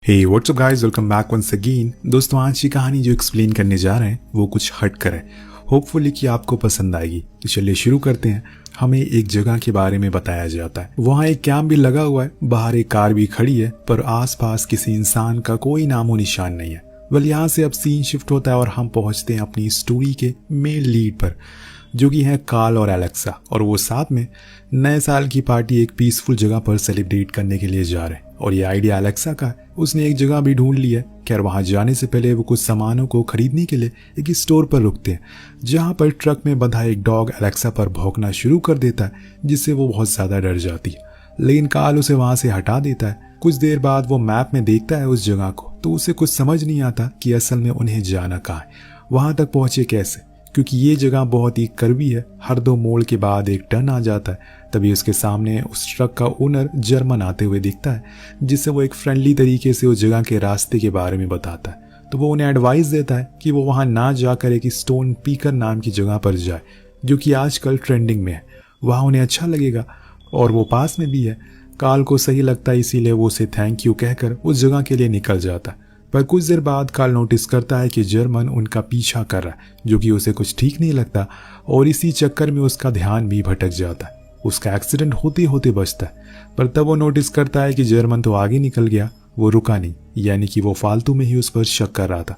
हे what's up guys, welcome back once again. दोस्तों, आज की कहानी जो एक्सप्लेन करने जा रहे हैं वो कुछ हट कर है। होपफुली कि आपको पसंद आएगी। तो चलिए शुरू करते हैं। हमें एक जगह के बारे में बताया जाता है। वहाँ एक कैंप भी लगा हुआ है, बाहर एक कार भी खड़ी है, पर आसपास किसी इंसान का कोई नामो निशान नहीं है। वेल, यहाँ से अब सीन शिफ्ट होता है और हम पहुंचते हैं अपनी स्टोरी के मेन लीड पर, जो कि है कार्ल और एलेक्सा। और वो साथ में नए साल की पार्टी एक पीसफुल जगह पर सेलिब्रेट करने के लिए जा रहे हैं। और ये आइडिया एलेक्सा का है। उसने एक जगह भी ढूंढ ली है। खैर, वहां जाने से पहले वो कुछ सामानों को खरीदने के लिए एक स्टोर पर रुकते हैं, जहां पर ट्रक में बंधा एक डॉग एलेक्सा पर भौंकना शुरू कर देता है, जिससे वो बहुत ज्यादा डर जाती है। लेकिन कार्ल उसे वहां से हटा देता है। कुछ देर बाद वो मैप में देखता है उस जगह को, तो उसे कुछ समझ नहीं आता कि असल में उन्हें जाना कहाँ है, वहां तक पहुंचे कैसे, क्योंकि ये जगह बहुत ही कर्वी है। हर दो मोड़ के बाद एक टर्न आ जाता है। तभी उसके सामने उस ट्रक का ओनर जर्मन आते हुए दिखता है, जिससे वो एक फ्रेंडली तरीके से उस जगह के रास्ते के बारे में बताता है। तो वो उन्हें एडवाइस देता है कि वो वहां ना जाकर एक स्टोन पीकर नाम की जगह पर जाए, जो कि आजकल ट्रेंडिंग में है। वहां उन्हें अच्छा लगेगा और वो पास में भी है। कार्ल को सही लगता है, इसीलिए वो उसे थैंक यू कहकर उस जगह के लिए निकल जाता है। पर कुछ देर बाद कार्ल नोटिस करता है कि जर्मन उनका पीछा कर रहा है, जो कि उसे कुछ ठीक नहीं लगता। और इसी चक्कर में उसका ध्यान भी भटक जाता है। उसका एक्सीडेंट होते होते बचता है, पर तब वो नोटिस करता है कि जर्मन तो आगे निकल गया, वो रुका नहीं, यानी कि वो फालतू में ही उस पर शक कर रहा था।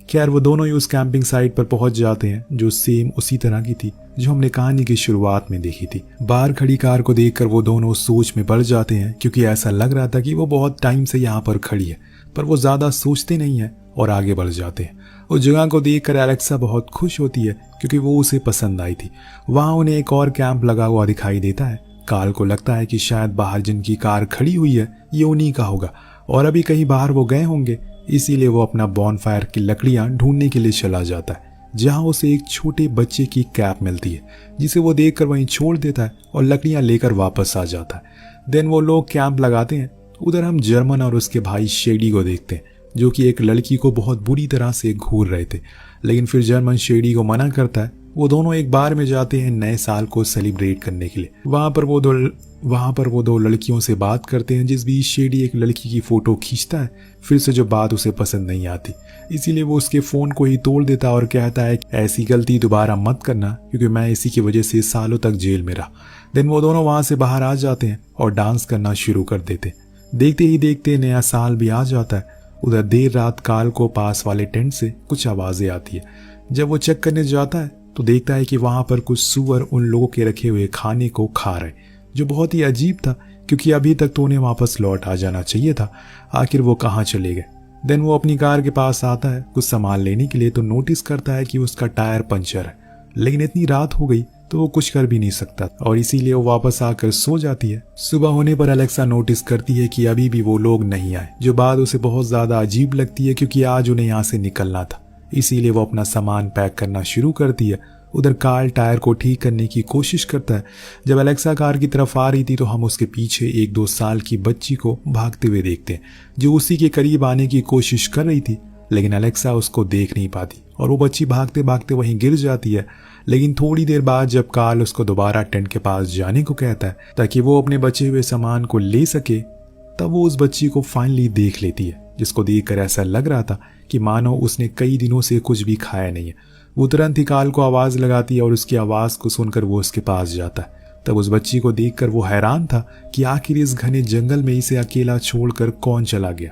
खैर, वो दोनों ही उस कैंपिंग साइट पर पहुंच जाते हैं, जो सेम उसी तरह की थी जो हमने कहानी की शुरुआत में देखी थी। बाहर खड़ी कार को देखकर वो दोनों सोच में पड़ जाते हैं, क्योंकि ऐसा लग रहा था कि वो बहुत टाइम से यहाँ पर खड़ी है। पर वो ज्यादा सोचते नहीं है और आगे बढ़ जाते हैं। उस जगह को देखकर एलेक्सा बहुत खुश होती है, क्योंकि वो उसे पसंद आई थी। वहां उन्हें एक और कैंप लगा हुआ दिखाई देता है। कार्ल को लगता है कि शायद बाहर जिनकी कार खड़ी हुई है ये उन्हीं का होगा, और अभी कहीं बाहर वो गए होंगे। इसीलिए वो अपना बॉनफायर की लकड़ियां ढूंढने के लिए चला जाता है, जहां उसे एक छोटे बच्चे की कैप मिलती है, जिसे वो देखकर वहीं छोड़ देता है और लकड़ियां लेकर वापस आ जाता है। देन वो लोग कैंप लगाते हैं। उधर हम जर्मन और उसके भाई शेडी को देखते हैं, जो कि एक लड़की को बहुत बुरी तरह से घूर रहे थे। लेकिन फिर जर्मन शेडी को मना करता है। वो दोनों एक बार में जाते हैं नए साल को सेलिब्रेट करने के लिए। वहां पर वो दो लड़कियों से बात करते हैं, जिस बीच शेडी एक लड़की की फोटो खींचता है, फिर से जो बात उसे पसंद नहीं आती। इसीलिए वो उसके फोन को ही तोड़ देता और कहता है ऐसी गलती दोबारा मत करना, क्योंकि मैं इसी की वजह से सालों तक जेल में रहा। देन वो दोनों वहां से बाहर आ जाते हैं और डांस करना शुरू कर देते। देखते ही देखते नया साल भी आ जाता है। उधर देर रात कार्ल को पास वाले टेंट से कुछ आवाजें आती है। जब वो चेक करने जाता है तो देखता है कि वहां पर कुछ सूअर उन लोगों के रखे हुए खाने को खा रहे, जो बहुत ही अजीब था, क्योंकि अभी तक तो उन्हें वापस लौट आ जाना चाहिए था। आखिर वो कहाँ चले गए। देन वो अपनी कार के पास आता है कुछ सामान लेने के लिए, तो नोटिस करता है कि उसका टायर पंचर है। लेकिन इतनी रात हो गई तो वो कुछ कर भी नहीं सकता, और इसीलिए वो वापस आकर सो जाती है। सुबह होने पर एलेक्सा नोटिस करती है कि अभी भी वो लोग नहीं आए, जो बात उसे बहुत ज्यादा अजीब लगती है, क्योंकि आज उन्हें यहाँ से निकलना था। इसीलिए वो अपना सामान पैक करना शुरू करती है। उधर कार्ल टायर को ठीक करने की कोशिश करता है। जब एलेक्सा कार की तरफ आ रही थी तो हम उसके पीछे 1-2 साल की बच्ची को भागते हुए देखते हैं, जो उसी के करीब आने की कोशिश कर रही थी। लेकिन एलेक्सा उसको देख नहीं पाती और वो बच्ची भागते भागते वहीं गिर जाती है। लेकिन थोड़ी देर बाद जब कार्ल उसको दोबारा टेंट के पास जाने को कहता है ताकि वो अपने बचे हुए सामान को ले सके, तब वो उस बच्ची को फाइनली देख लेती है, जिसको देखकर ऐसा लग रहा था कि मानो उसने कई दिनों से कुछ भी खाया नहीं है। वो तुरंत ही कार्ल को आवाज लगाती है और उसकी आवाज को सुनकर वो उसके पास जाता है। तब उस बच्ची को देखकर वो हैरान था कि आखिर इस घने जंगल में इसे अकेला छोड़कर कौन चला गया।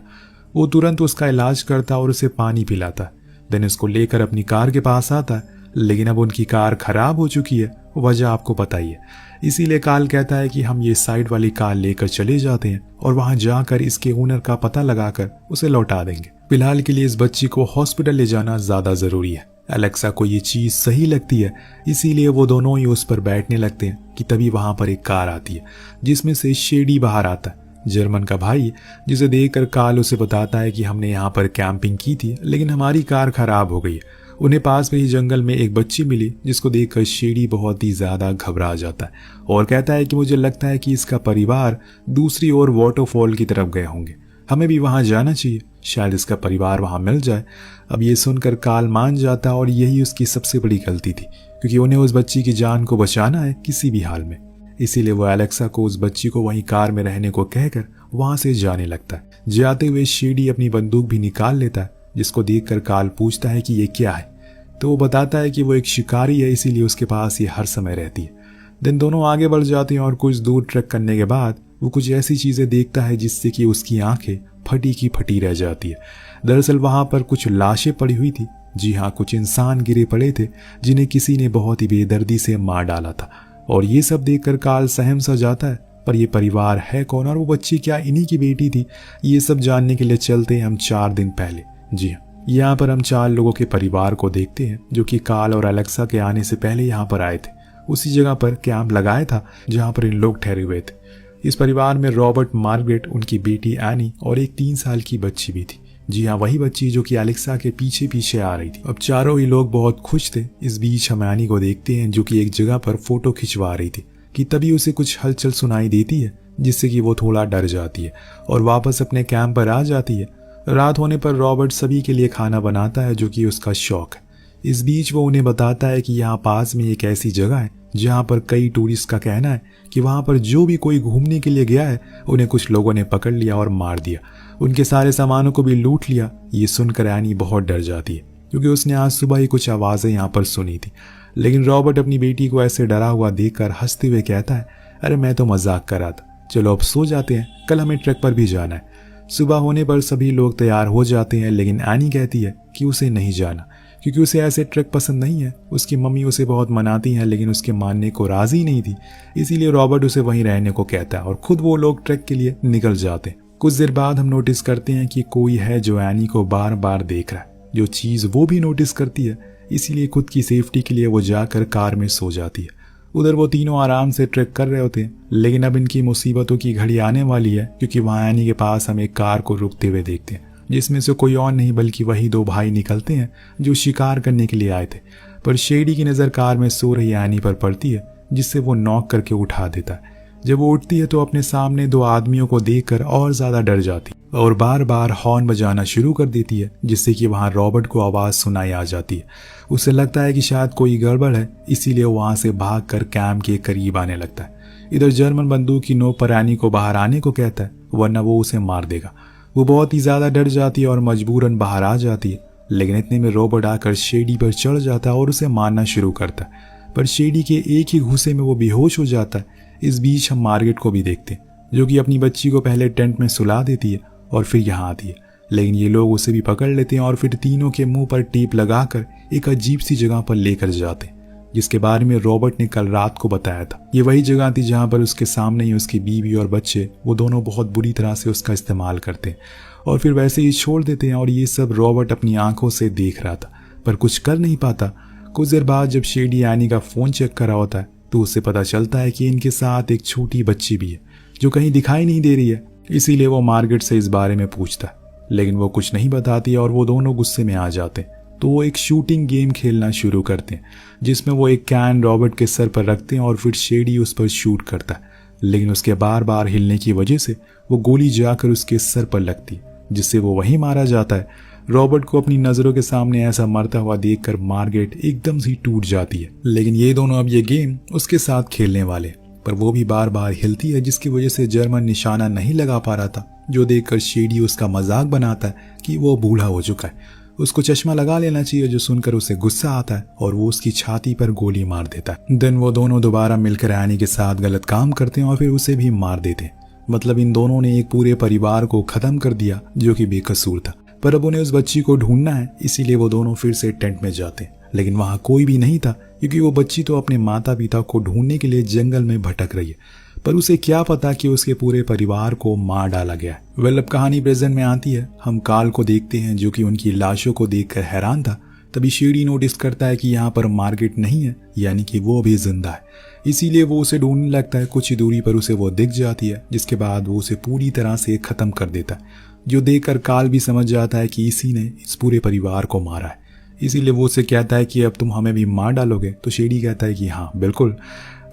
वो तुरंत उसका इलाज करता और उसे पानी पिलाता। देन उसको लेकर अपनी कार के पास आता है। लेकिन अब उनकी कार खराब हो चुकी है, वजह आपको पता ही है। इसीलिए कार्ल कहता है कि हम ये साइड वाली कार लेकर चले जाते हैं और वहां जाकर इसके ओनर का पता लगाकर उसे लौटा देंगे। फिलहाल के लिए इस बच्ची को हॉस्पिटल ले जाना ज्यादा जरूरी है। एलेक्सा को ये चीज सही लगती है, इसीलिए वो दोनों ही उस पर बैठने लगते हैं कि तभी वहां पर एक कार आती है, जिसमें से शेडी बाहर आता है, जर्मन का भाई, जिसे देखकर कार्ल उसे बताता है कि हमने यहाँ पर कैंपिंग की थी, लेकिन हमारी कार खराब हो गई है। उन्हें पास में ही जंगल में एक बच्ची मिली, जिसको देखकर शेडी बहुत ही ज्यादा घबरा जाता है और कहता है कि मुझे लगता है कि इसका परिवार दूसरी ओर वाटरफॉल की तरफ गए होंगे, हमें भी वहां जाना चाहिए, शायद इसका परिवार वहां मिल जाए। अब ये सुनकर कार्ल मान जाता और यही उसकी सबसे बड़ी गलती थी, क्योंकि उन्हें उस बच्ची की जान को बचाना है किसी भी हाल में। इसीलिए वो एलेक्सा को उस बच्ची को वहीं कार में रहने को कहकर वहां से जाने लगता है। जाते हुए शेडी अपनी बंदूक भी निकाल लेता है, जिसको देखकर कार्ल पूछता है कि ये क्या है। तो वो बताता है कि वो एक शिकारी है, इसीलिए उसके पास ये हर समय रहती है। दिन दोनों आगे बढ़ जाते हैं और कुछ दूर ट्रैक करने के बाद वो कुछ ऐसी चीजें देखता है जिससे कि उसकी आंखें फटी की फटी रह जाती है। दरअसल वहां पर कुछ लाशें पड़ी हुई थी। जी हाँ, कुछ इंसान गिरे पड़े थे जिन्हें किसी ने बहुत ही बेदर्दी से मार डाला था। और ये सब देखकर कार्ल सहम सा जाता है। पर ये परिवार है कौन और वो बच्ची क्या इन्हीं की बेटी थी? ये सब जानने के लिए चलते हैं हम 4 दिन पहले। जी हाँ, यहाँ पर हम 4 लोगों के परिवार को देखते हैं जो कि कार्ल और एलेक्सा के आने से पहले यहाँ पर आए थे। उसी जगह पर कैंप लगाया था जहाँ पर इन लोग ठहरे हुए थे। इस परिवार में रॉबर्ट, मार्गरेट, उनकी बेटी एनी और एक 3 साल की बच्ची भी थी। जी हाँ, वही बच्ची जो कि एलेक्सा के पीछे पीछे आ रही थी। अब चारों ही लोग बहुत खुश थे। इस बीच हम एनी को देखते हैं जो कि एक जगह पर फोटो खिंचवा रही थी कि तभी उसे कुछ हलचल सुनाई देती है, जिससे कि वो थोड़ा डर जाती है और वापस अपने कैंप पर आ जाती है। रात होने पर रॉबर्ट सभी के लिए खाना बनाता है जो कि उसका शौक है। इस बीच वो उन्हें बताता है कि यहाँ पास में एक ऐसी जगह है जहाँ पर कई टूरिस्ट का कहना है कि वहाँ पर जो भी कोई घूमने के लिए गया है उन्हें कुछ लोगों ने पकड़ लिया और मार दिया, उनके सारे सामानों को भी लूट लिया। ये सुनकर एनी बहुत डर जाती है क्योंकि उसने आज सुबह ही कुछ आवाज़ें यहाँ पर सुनी थी। लेकिन रॉबर्ट अपनी बेटी को ऐसे डरा हुआ देखकर हंसते हुए कहता है, अरे मैं तो मजाक कर रहा था, चलो अब सो जाते हैं, कल हमें ट्रैक पर भी जाना है। सुबह होने पर सभी लोग तैयार हो जाते हैं, लेकिन एनी कहती है कि उसे नहीं जाना क्योंकि उसे ऐसे ट्रैक पसंद नहीं है। उसकी मम्मी उसे बहुत मनाती हैं लेकिन उसके मानने को राजी नहीं थी। इसीलिए रॉबर्ट उसे वहीं रहने को कहता है और खुद वो लोग ट्रैक के लिए निकल जाते हैं। कुछ देर बाद हम नोटिस करते हैं कि कोई है जो एनी को बार बार देख रहा है, जो चीज़ वो भी नोटिस करती है। इसीलिए खुद की सेफ्टी के लिए वो जाकर कार में सो जाती है। उधर वो तीनों आराम से ट्रैक कर रहे होते हैं, लेकिन अब इनकी मुसीबतों की घड़ी आने वाली है क्योंकि वहाँ एनी के पास हम एक कार को रुकते हुए देखते हैं जिसमें से कोई और नहीं बल्कि वही 2 भाई निकलते हैं जो शिकार करने के लिए आए थे। पर शेडी की नज़र कार में सो रही एनी पर पड़ती है, जिससे वो नॉक करके उठा देता है। जब वो उठती है तो अपने सामने 2 आदमियों को देखकर और ज़्यादा डर जाती है और बार बार हॉर्न बजाना शुरू कर देती है, जिससे कि वहाँ रॉबर्ट को आवाज़ सुनाई आ जाती है। उसे लगता है कि शायद कोई गड़बड़ है, इसीलिए वो वहाँ से भागकर कैंप के करीब आने लगता है। इधर जर्मन बंदूक की नोक पर एनी को बाहर आने को कहता है, वरना वो उसे मार देगा। वो बहुत ही ज़्यादा डर जाती है और मजबूरन बाहर आ जाती है, लेकिन इतने में रॉबर्ट आकर शेडी पर चढ़ जाता है और उसे मारना शुरू करता है। पर शेडी के एक ही घूंसे में वो बेहोश हो जाता है। इस बीच हम मार्गरेट को भी देखते हैं जो कि अपनी बच्ची को पहले टेंट में सुला देती है और फिर यहाँ आती है, लेकिन ये लोग उसे भी पकड़ लेते हैं और फिर तीनों के मुंह पर टेप लगाकर एक अजीब सी जगह पर लेकर जाते हैं जिसके बारे में रॉबर्ट ने कल रात को बताया था। ये वही जगह थी जहाँ पर उसके सामने ही उसकी बीवी और बच्चे, वो दोनों बहुत बुरी तरह से उसका इस्तेमाल करते हैं और फिर वैसे ही छोड़ देते हैं। और ये सब रॉबर्ट अपनी आंखों से देख रहा था पर कुछ कर नहीं पाता। कुछ देर बाद जब शेडी एनी का फ़ोन चेक कर रहा होता है तो उससे पता चलता है कि इनके साथ एक छोटी बच्ची भी है जो कहीं दिखाई नहीं दे रही है। इसीलिए वो मार्गरेट से इस बारे में पूछता है, लेकिन वो कुछ नहीं बताती और वो दोनों गुस्से में आ जाते हैं। तो वो एक शूटिंग गेम खेलना शुरू करते हैं जिसमें वो एक कैन रॉबर्ट के सर पर रखते हैं और फिर शेडी उस पर शूट करता है, लेकिन उसके बार बार हिलने की वजह से वो गोली जाकर उसके सर पर लगती है, जिससे वो वहीं मारा जाता है। रॉबर्ट को अपनी नज़रों के सामने ऐसा मरता हुआ देखकर मार्गरेट एकदम से टूट जाती है। लेकिन ये दोनों अब ये गेम उसके साथ खेलने वाले, पर वो भी बार बार हिलती है जिसकी वजह से जर्मन निशाना नहीं लगा पा रहा था, जो देखकर शेडी उसका मजाक बनाता है कि वो बूढ़ा हो चुका है, उसको चश्मा लगा लेना चाहिए, जो सुनकर उसे गुस्सा आता है और वो उसकी छाती पर गोली मार देता है। देन वो दोनों दोबारा मिलकर एनी के साथ गलत काम करते हैं और फिर उसे भी मार देते हैं। मतलब इन दोनों ने एक पूरे परिवार को खत्म कर दिया जो कि बेकसूर था। पर अब उन्हें उस बच्ची को ढूंढना है, इसीलिए वो दोनों फिर से टेंट में जाते हैं, लेकिन वहां कोई भी नहीं था क्योंकि वो बच्ची तो अपने माता पिता को ढूंढने के लिए जंगल में भटक रही है। पर उसे क्या पता कि उसके पूरे परिवार को मार डाला गया है। वेल, अब कहानी प्रेजेंट में आती है। हम कार्ल को देखते हैं जो कि उनकी लाशों को देखकर हैरान था। तभी शेडी नोटिस करता है कि यहाँ पर मार्गरेट नहीं है, यानी कि वो भी जिंदा है। इसीलिए वो उसे ढूंढने लगता है। कुछ ही दूरी पर उसे वो दिख जाती है, जिसके बाद वो उसे पूरी तरह से खत्म कर देता है, जो देखकर कार्ल भी समझ जाता है कि इसी ने इस पूरे परिवार को मारा है। इसीलिए वो उसे कहता है कि अब तुम हमें भी मार डालोगे। तो शेडी कहता है कि हाँ बिल्कुल,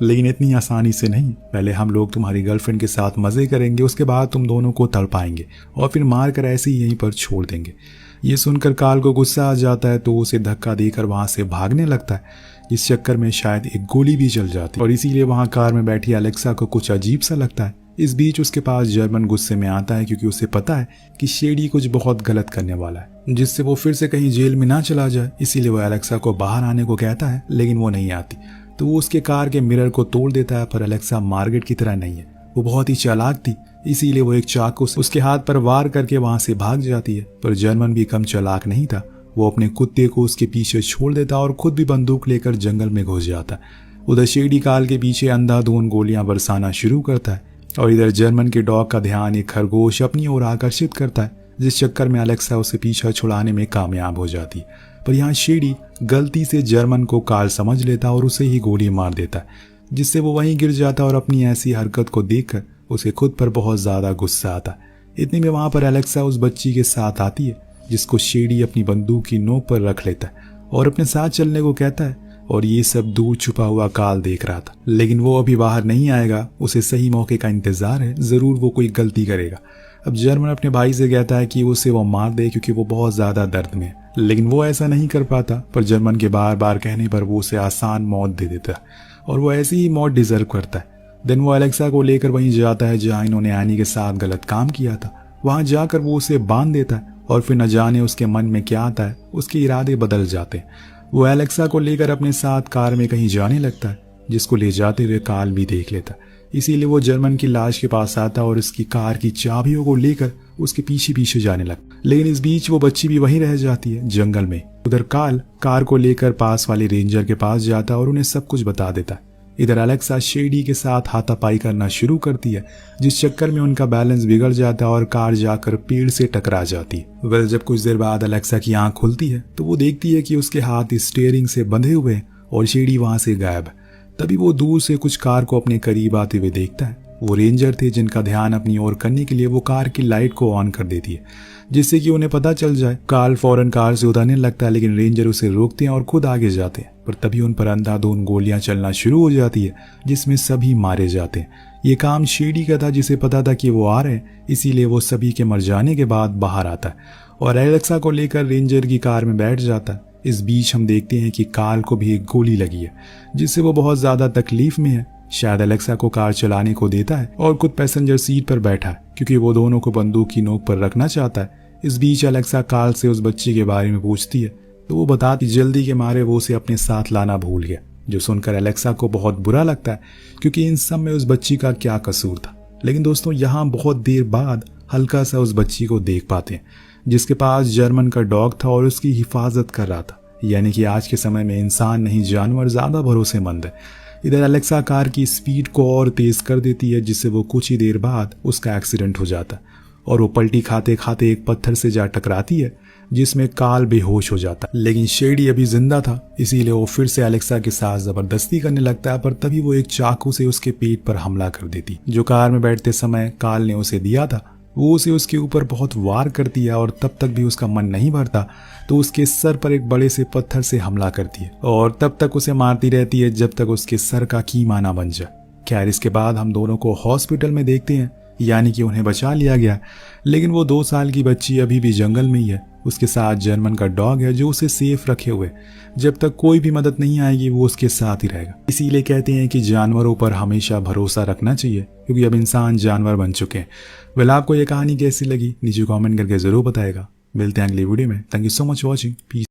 लेकिन इतनी आसानी से नहीं। पहले हम लोग तुम्हारी गर्लफ्रेंड के साथ मजे करेंगे, उसके बाद तुम दोनों को तड़पाएंगे और फिर मार कर ऐसे ही यहीं पर छोड़ देंगे। ये सुनकर कार्ल को गुस्सा आ जाता है, तो उसे धक्का देकर वहां से भागने लगता है। इस चक्कर में शायद एक गोली भी चल जाती है और इसीलिए वहां कार में बैठी एलेक्सा को कुछ अजीब सा लगता है इस बीच उसके पास जर्मन गुस्से में आता है क्योंकि उसे पता है कि शेडी कुछ बहुत गलत करने वाला है, जिससे वो फिर से कहीं जेल में ना चला जाए। इसीलिए वो एलेक्सा को बाहर आने को कहता है, लेकिन वो नहीं आती। तो वो उसके कार के मिरर को तोड़ देता है, पर एलेक्सा मार्गरेट की तरह नहीं है, वो बहुत ही चालाक थी। इसीलिए वो एक चाकू उसके हाथ पर वार करके वहां से भाग जाती है। पर जर्मन भी कम चालाक नहीं था, वो अपने कुत्ते को उसके पीछे छोड़ देता और खुद भी बंदूक लेकर जंगल में घुस जाता। उधर शेडी काल के पीछे अंधाधुंध गोलियां बरसाना शुरू करता है और इधर जर्मन के डॉग का ध्यान एक खरगोश अपनी ओर आकर्षित करता है, जिस चक्कर में एलेक्सा उसे पीछा छुड़ाने में कामयाब हो जाती है। पर यहाँ शेडी गलती से जर्मन को काल समझ लेता और उसे ही गोली मार देता है, जिससे वो वहीं गिर जाता और अपनी ऐसी हरकत को देखकर उसे खुद पर बहुत ज्यादा गुस्सा आता है। इतने में वहां पर एलेक्सा उस बच्ची के साथ आती है, जिसको शेडी अपनी बंदूक की नोक पर रख लेता है और अपने साथ चलने को कहता है। और ये सब दूर छुपा हुआ काल देख रहा था, लेकिन वो अभी बाहर नहीं आएगा, उसे सही मौके का इंतजार है, जरूर वो कोई गलती करेगा। अब जर्मन अपने भाई से कहता है कि उसे वो मार दे क्योंकि वो बहुत ज्यादा दर्द में है, लेकिन वो ऐसा नहीं कर पाता। पर जर्मन के बार बार कहने पर वो उसे आसान मौत दे देता है और वो ऐसी ही मौत डिजर्व करता है। देन वो एलेक्सा को लेकर वहीं जाता है जहाँ इन्होंने एनी के साथ गलत काम किया था। वहां जाकर वो उसे बांध देता है और फिर न जाने उसके मन में क्या आता है, उसके इरादे बदल जाते हैं। वो एलेक्सा को लेकर अपने साथ कार में कहीं जाने लगता है, जिसको ले जाते हुए काल भी देख लेता। इसीलिए वो जर्मन की लाश के पास आता और उसकी कार की चाबियों को लेकर उसके पीछे पीछे जाने लगता। लेकिन इस बीच वो बच्ची भी वहीं रह जाती है जंगल में। उधर काल कार को लेकर पास वाले रेंजर के पास जाता और उन्हें सब कुछ बता देता है। इधर एलेक्सा शेडी के साथ हाथापाई करना शुरू करती है, जिस चक्कर में उनका बैलेंस बिगड़ जाता है और कार जाकर पेड़ से टकरा जाती है। वह जब कुछ देर बाद एलेक्सा की आंख खुलती है तो वो देखती है कि उसके हाथ स्टीयरिंग से बंधे हुए हैं और शेडी वहां से गायब है। तभी वो दूर से कुछ कार को अपने करीब आते हुए देखता है। वो रेंजर थे जिनका ध्यान अपनी ओर करने के लिए वो कार की लाइट को ऑन कर देती है, जिससे कि उन्हें पता चल जाए। काल फौरन कार से उतरने लगता है, लेकिन रेंजर उसे रोकते हैं और खुद आगे जाते हैं। पर तभी उन पर अंधाधुंध गोलियां चलना शुरू हो जाती है, जिसमें सभी मारे जाते हैं। ये काम शेडी का था, जिसे पता था कि वो आ रहे हैं, इसीलिए वो सभी के मर जाने के बाद बाहर आता है और एलेक्सा को लेकर रेंजर की कार में बैठ जाता है। इस बीच हम देखते हैं कि काल को भी एक गोली लगी है, जिससे वो बहुत ज्यादा तकलीफ में है। शायद एलेक्सा को कार चलाने को देता है और खुद पैसेंजर सीट पर बैठा है, क्योंकि वो दोनों को बंदूक की नोक पर रखना चाहता है। इस बीच एलेक्सा काल से उस बच्ची के बारे में पूछती है, तो वो बताती जल्दी के मारे वो उसे अपने साथ लाना भूल गया, जो सुनकर एलेक्सा को बहुत बुरा लगता है, क्योंकि इन सब में उस बच्ची का क्या कसूर था। लेकिन दोस्तों यहाँ बहुत देर बाद हल्का सा उस बच्ची को देख पाते हैं, जिसके पास जर्मन का डॉग था और उसकी हिफाजत कर रहा था। यानी कि आज के समय में इंसान नहीं जानवर ज्यादा भरोसेमंद है। इधर एलेक्सा कार की स्पीड को और तेज कर देती है, जिससे वो कुछ ही देर बाद उसका एक्सीडेंट हो जाता है और वो पलटी खाते खाते एक पत्थर से जा टकराती है, जिसमें काल बेहोश हो जाता है। लेकिन शेडी अभी जिंदा था, इसीलिए वो फिर से एलेक्सा के साथ जबरदस्ती करने लगता है। पर तभी वो एक चाकू से उसके पेट पर हमला कर देती, जो कार में बैठते समय काल ने उसे दिया था। वो उसे उसके ऊपर बहुत वार करती है और तब तक भी उसका मन नहीं भरता, तो उसके सर पर एक बड़े से पत्थर से हमला करती है और तब तक उसे मारती रहती है जब तक उसके सर का कीमा ना बन जाए। खैर, इसके बाद हम दोनों को हॉस्पिटल में देखते हैं, यानी कि उन्हें बचा लिया गया। लेकिन वो 2 साल की बच्ची अभी भी जंगल में ही है। उसके साथ जर्मन का डॉग है, जो उसे सेफ रखे हुए। जब तक कोई भी मदद नहीं आएगी वो उसके साथ ही रहेगा। इसीलिए कहते हैं कि जानवरों पर हमेशा भरोसा रखना चाहिए, क्योंकि अब इंसान जानवर बन चुके हैं। वेल, आपको ये कहानी कैसी लगी नीचे कमेंट करके जरूर बताएगा। मिलते हैं अगली वीडियो में। Thank you so much watching. Piece.